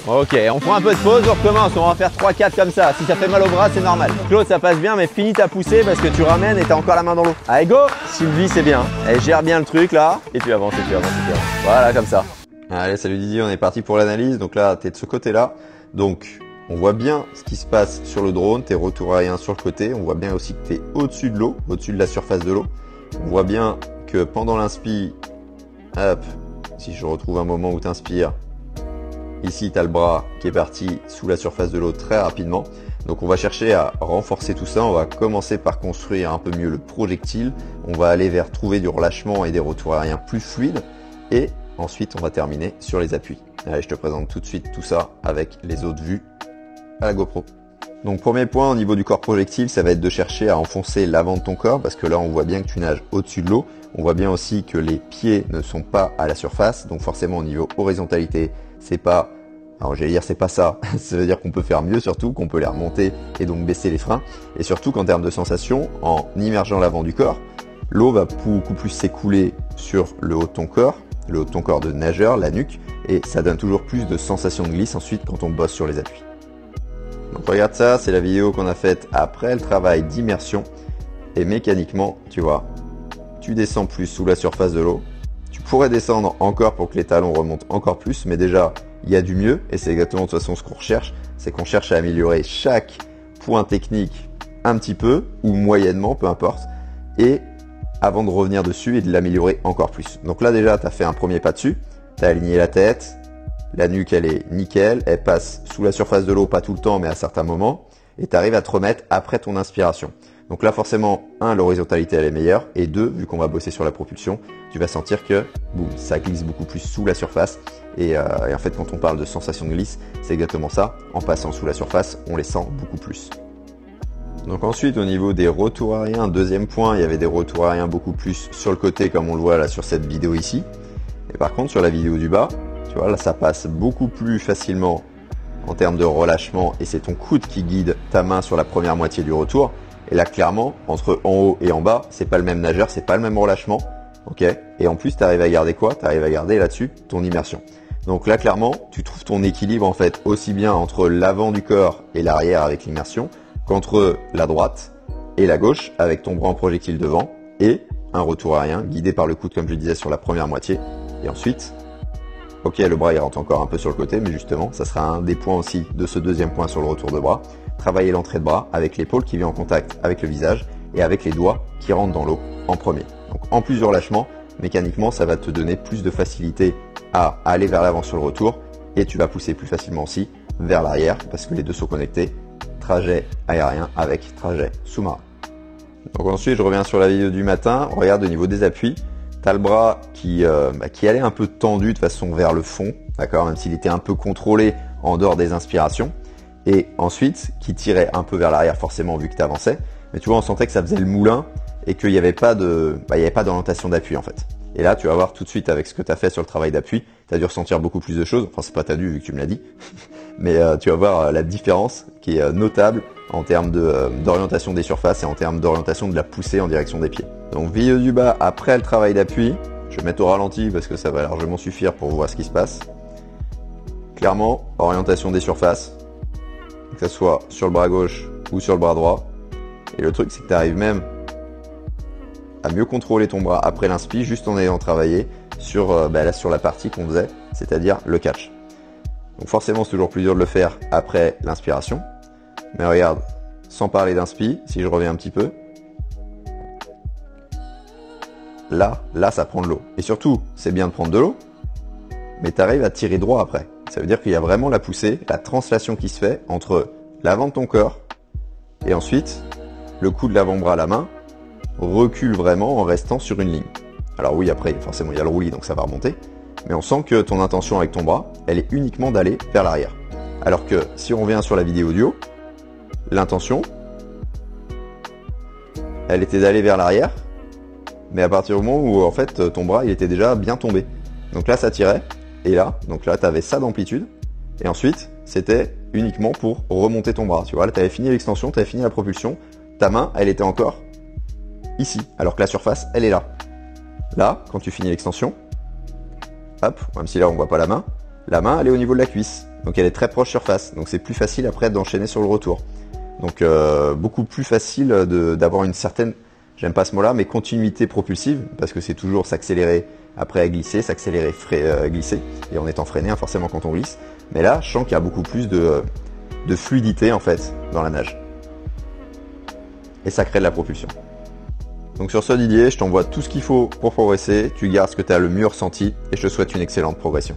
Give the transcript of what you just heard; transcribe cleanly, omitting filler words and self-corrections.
Ok, on prend un peu de pause, on recommence, on va faire 3-4 comme ça. Si ça fait mal au bras, c'est normal. Claude, ça passe bien, mais finis ta poussée parce que tu ramènes et t'as encore la main dans l'eau. Allez, go! Sylvie, c'est bien. Elle gère bien le truc là. Et tu avances, et tu avances, et tu avances. Voilà, comme ça. Allez, salut Didier, on est parti pour l'analyse. Donc là, t'es de ce côté-là. Donc, on voit bien ce qui se passe sur le drone, tes retours aériens sur le côté. On voit bien aussi que t'es au-dessus de l'eau, au-dessus de la surface de l'eau. On voit bien que pendant l'inspi, hop, si je retrouve un moment où t'inspires, ici, tu as le bras qui est parti sous la surface de l'eau très rapidement. Donc on va chercher à renforcer tout ça. On va commencer par construire un peu mieux le projectile. On va aller vers trouver du relâchement et des retours aériens plus fluides. Et ensuite, on va terminer sur les appuis. Allez, je te présente tout de suite tout ça avec les autres vues à la GoPro. Donc premier point au niveau du corps projectile, ça va être de chercher à enfoncer l'avant de ton corps parce que là, on voit bien que tu nages au-dessus de l'eau. On voit bien aussi que les pieds ne sont pas à la surface. Donc forcément, au niveau horizontalité, c'est pas, alors j'allais dire c'est pas ça, ça veut dire qu'on peut faire mieux surtout, qu'on peut les remonter et donc baisser les freins. Et surtout qu'en termes de sensation, en immergeant l'avant du corps, l'eau va beaucoup plus s'écouler sur le haut de ton corps, le haut de ton corps de nageur, la nuque, et ça donne toujours plus de sensation de glisse ensuite quand on bosse sur les appuis. Donc regarde ça, c'est la vidéo qu'on a faite après le travail d'immersion, et mécaniquement, tu vois, tu descends plus sous la surface de l'eau. Tu pourrais descendre encore pour que les talons remontent encore plus, mais déjà, il y a du mieux, et c'est exactement de toute façon ce qu'on recherche, c'est qu'on cherche à améliorer chaque point technique un petit peu, ou moyennement, peu importe, et avant de revenir dessus et de l'améliorer encore plus. Donc là déjà, tu as fait un premier pas dessus, tu as aligné la tête, la nuque elle est nickel, elle passe sous la surface de l'eau, pas tout le temps, mais à certains moments, et tu arrives à te remettre après ton inspiration. Donc là forcément, 1, l'horizontalité elle est meilleure, et 2, vu qu'on va bosser sur la propulsion, tu vas sentir que boum, ça glisse beaucoup plus sous la surface, et en fait quand on parle de sensation de glisse, c'est exactement ça, en passant sous la surface, on les sent beaucoup plus. Donc ensuite au niveau des retours aériens, deuxième point, il y avait des retours aériens beaucoup plus sur le côté comme on le voit là sur cette vidéo ici, et par contre sur la vidéo du bas, tu vois là ça passe beaucoup plus facilement en termes de relâchement, et c'est ton coude qui guide ta main sur la première moitié du retour. Et là, clairement, entre en haut et en bas, c'est pas le même nageur, c'est pas le même relâchement. Ok. Et en plus, tu arrives à garder quoi? Tu arrives à garder là-dessus ton immersion. Donc là, clairement, tu trouves ton équilibre en fait aussi bien entre l'avant du corps et l'arrière avec l'immersion qu'entre la droite et la gauche avec ton bras en projectile devant et un retour aérien guidé par le coude comme je disais sur la première moitié. Et ensuite, ok, le bras il rentre encore un peu sur le côté, mais justement, ça sera un des points aussi de ce deuxième point sur le retour de bras. Travailler l'entrée de bras avec l'épaule qui vient en contact avec le visage et avec les doigts qui rentrent dans l'eau en premier. Donc en plus du relâchement, mécaniquement ça va te donner plus de facilité à aller vers l'avant sur le retour et tu vas pousser plus facilement aussi vers l'arrière parce que les deux sont connectés, trajet aérien avec trajet sous-marin. Donc ensuite je reviens sur la vidéo du matin, regarde au niveau des appuis, tu as le bras qui allait un peu tendu de façon vers le fond, d'accord, même s'il était un peu contrôlé en dehors des inspirations. Et ensuite, qui tirait un peu vers l'arrière forcément vu que tu avançais. Mais tu vois, on sentait que ça faisait le moulin et qu'il n'y avait pas d'orientation d'appui en fait. Et là, tu vas voir tout de suite avec ce que tu as fait sur le travail d'appui, tu as dû ressentir beaucoup plus de choses. Enfin, c'est pas t'as dû vu que tu me l'as dit. Mais tu vas voir la différence qui est notable en termes d'orientation des surfaces et en termes d'orientation de la poussée en direction des pieds. Donc, vidéo du bas après le travail d'appui. Je vais mettre au ralenti parce que ça va largement suffire pour voir ce qui se passe. Clairement, orientation des surfaces. Que ce soit sur le bras gauche ou sur le bras droit. Et le truc, c'est que tu arrives même à mieux contrôler ton bras après l'inspi, juste en ayant travaillé sur la partie qu'on faisait, c'est-à-dire le catch. Donc forcément, c'est toujours plus dur de le faire après l'inspiration. Mais regarde, sans parler d'inspi, si je reviens un petit peu, là, ça prend de l'eau. Et surtout, c'est bien de prendre de l'eau, mais tu arrives à tirer droit après. Ça veut dire qu'il y a vraiment la poussée, la translation qui se fait entre l'avant de ton corps et ensuite le coup de l'avant-bras à la main recule vraiment en restant sur une ligne. Alors oui, après forcément il y a le roulis donc ça va remonter, mais on sent que ton intention avec ton bras, elle est uniquement d'aller vers l'arrière. Alors que si on revient sur la vidéo audio, l'intention, elle était d'aller vers l'arrière, mais à partir du moment où en fait ton bras il était déjà bien tombé. Donc là ça tirait. Et là, donc là, tu avais ça d'amplitude. Et ensuite, c'était uniquement pour remonter ton bras. Tu vois, là, tu avais fini l'extension, tu avais fini la propulsion. Ta main, elle était encore ici, alors que la surface, elle est là. Là, quand tu finis l'extension, hop, même si là, on voit pas la main, elle est au niveau de la cuisse. Donc elle est très proche surface, donc c'est plus facile après d'enchaîner sur le retour. Donc beaucoup plus facile d'avoir une certaine, j'aime pas ce mot-là, mais continuité propulsive, parce que c'est toujours s'accélérer après à glisser, s'accélérer, glisser, et en étant freiné hein, forcément quand on glisse. Mais là, je sens qu'il y a beaucoup plus de fluidité en fait dans la nage. Et ça crée de la propulsion. Donc sur ce Didier, je t'envoie tout ce qu'il faut pour progresser, tu gardes ce que tu as le mieux ressenti, et je te souhaite une excellente progression.